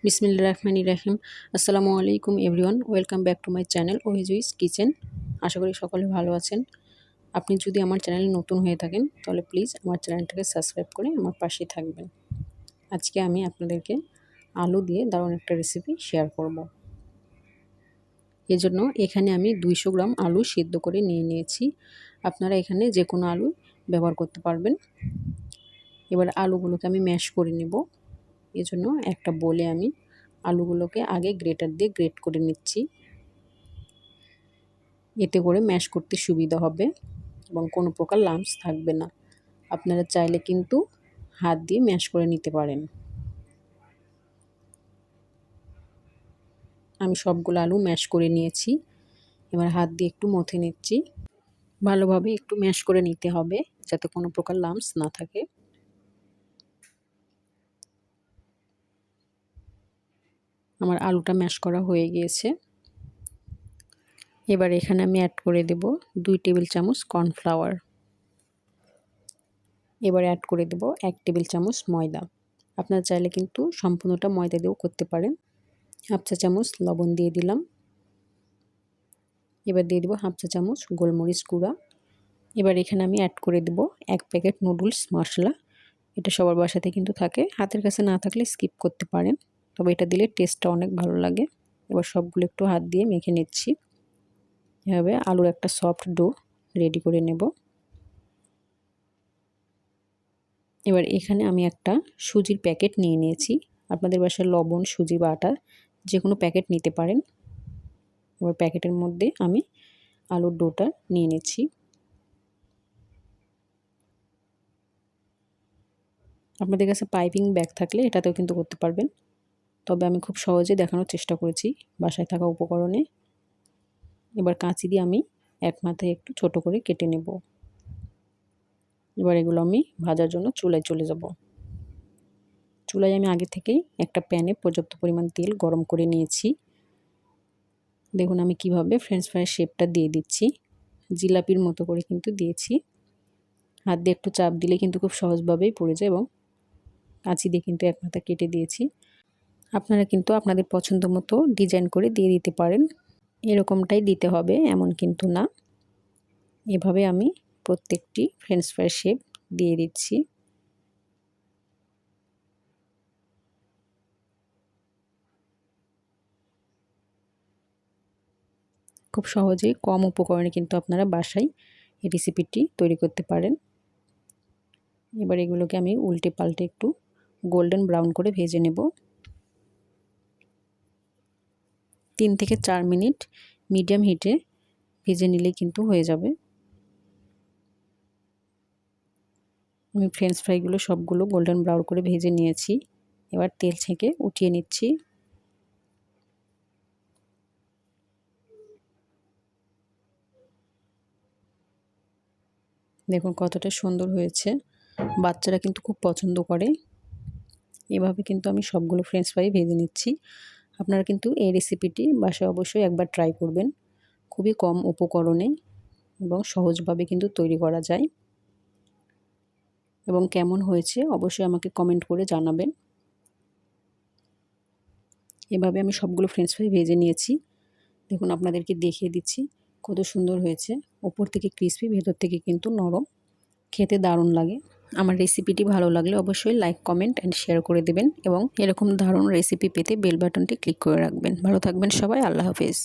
বিসমিল্লাহির রহমানির রহিম। আসসালামু আলাইকুম everyone, welcome back to my channel ওহিজুইস কিচেন। আশা করি সকলে ভালো আছেন। আপনি যদি আমার চ্যানেলে নতুন হয়ে থাকেন তাহলে প্লিজ আমার চ্যানেলটাকে সাবস্ক্রাইব করে আমার পাশেই থাকবেন। আজকে আমি আপনাদেরকে আলু দিয়ে দারুণ একটা রেসিপি শেয়ার করব। এজন্য এখানে আমি 200 গ্রাম আলু সিদ্ধ করে নিয়েছি। আপনারা এখানে যে কোনো আলু ব্যবহার করতে পারবেন। এবার আলুগুলোকে আমি ম্যাশ করে নেব। এজন্য একটা বোলে আমি আলুগুলোকে আগে গ্রেটার দিয়ে গ্রেট করে নিচ্ছি। এতে করে ম্যাশ করতে সুবিধা হবে এবং কোনো প্রকার লাম্পস থাকবে না। আপনারা চাইলে কিন্তু হাত দিয়ে ম্যাশ করে নিতে পারেন। আমি সবগুলো আলু ম্যাশ করে নিয়েছি। এবার হাত দিয়ে একটু মথে নিচ্ছি। ভালোভাবে একটু ম্যাশ করে নিতে হবে যাতে কোনো প্রকার লাম্পস না থাকে। আমার আলুটা ম্যাশ করা হয়ে গিয়েছে। এবার এখানে আমি অ্যাড করে দেব 2 টেবিল চামচ কর্নফ্লাওয়ার। এবার অ্যাড করে দেব 1 টেবিল চামচ ময়দা। আপনারা চাইলে কিন্তু সম্পূর্ণটা ময়দা দিয়েও করতে পারেন। হাফ চা চামচ লবণ দিয়ে দিলাম। এবার দিয়ে দেব হাফ চা চামচ গোলমরিচ গুঁড়া। এবার এখানে আমি অ্যাড করে দেব 1 প্যাকেট নুডলস মশলা। এটা সবার বাসাতে কিন্তু থাকে, হাতের কাছে না থাকলে স্কিপ করতে পারেন, তবে এটা দিলে টেস্টটা অনেক ভালো লাগে। এবার সবগুলো একটু হাত দিয়ে মেখে নিচ্ছি। এভাবে আলুর একটা সফট ডো রেডি করে নেব। এবার এখানে আমি একটা সুজির প্যাকেট নিয়ে নিয়েছি। আপনাদের বাসায় লবণ, সুজি বা আটা যে কোনো প্যাকেট নিতে পারেন। এবার প্যাকেটের মধ্যে আমি আলুর ডোটা নিয়ে নিচ্ছি। আপনাদের কাছে পাইপিং ব্যাগ থাকলে এটাতেও কিন্তু করতে পারবেন, তবে আমি খুব সহজে দেখানোর চেষ্টা করেছি বাসায় থাকা উপকরণে। এবার কাঁচি দিয়ে আমি এক মাথায় একটু ছোট করে কেটে নেব। এবার এগুলো আমি ভাজার জন্য চুলায় চলে যাব। চুলায় আমি আগে থেকেই একটা প্যানে পর্যাপ্ত পরিমাণ তেল গরম করে নিয়েছি। দেখুন আমি কিভাবে ফ্রেঞ্চ ফ্রাইয়ের শেপটা দিয়ে দিচ্ছি। জিলাপির মতো করে কিন্তু দিয়েছি। হাত দিয়ে একটু চাপ দিলে কিন্তু খুব সহজভাবেই পড়ে যায় এবং কাঁচি দিয়ে কিন্তু এক মাথা কেটে দিয়েছি। আপনারা কিন্তু আপনাদের পছন্দ মতো ডিজাইন করে দিয়ে দিতে পারেন। এরকমটাই দিতে হবে এমন কিন্তু না। এভাবে আমি প্রত্যেকটি ফ্রেঞ্চ ফ্রাইয়ের শেপ দিয়ে দিচ্ছি। খুব সহজেই কম উপকরণে কিন্তু আপনারা বাসায় এই রেসিপিটি তৈরি করতে পারেন। এবার এগুলোকে আমি উল্টে পাল্টে একটু গোল্ডেন ব্রাউন করে ভেজে নেব। 3 থেকে 4 মিনিট মিডিয়াম হিটে ভেজে নিলে কিন্তু হয়ে যাবে। আমি ফ্রেঞ্চ ফ্রাইগুলো সবগুলো গোল্ডেন ব্রাউন করে ভেজে নিয়েছি। এবার তেল ছেঁকে উঠিয়ে নিচ্ছি। দেখুন কতটা সুন্দর হয়েছে। বাচ্চারা কিন্তু খুব পছন্দ করে। এভাবে কিন্তু আমি সবগুলো ফ্রেঞ্চ ফ্রাই ভেজে নিচ্ছি। আপনারা কিন্তু এই রেসিপিটি বাসায় অবশ্যই একবার ট্রাই করবেন। খুবই কম উপকরণে এবং সহজভাবে কিন্তু তৈরি করা যায়। এবং কেমন হয়েছে অবশ্যই আমাকে কমেন্ট করে জানাবেন। এভাবে আমি সবগুলো ফ্রেঞ্চ ফ্রাই ভেজে নিয়েছি। দেখুন আপনাদেরকে দেখিয়ে দিচ্ছি কত সুন্দর হয়েছে। ওপর থেকে ক্রিসপি, ভেতর থেকে কিন্তু নরম, খেতে দারুণ লাগে। আমার রেসিপিটি ভালো লাগলে অবশ্যই লাইক, কমেন্ট অ্যান্ড শেয়ার করে দেবেন এবং এরকম দারুণ রেসিপি পেতে বেল বাটনটি ক্লিক করে রাখবেন। ভালো থাকবেন সবাই। আল্লাহ হাফেজ।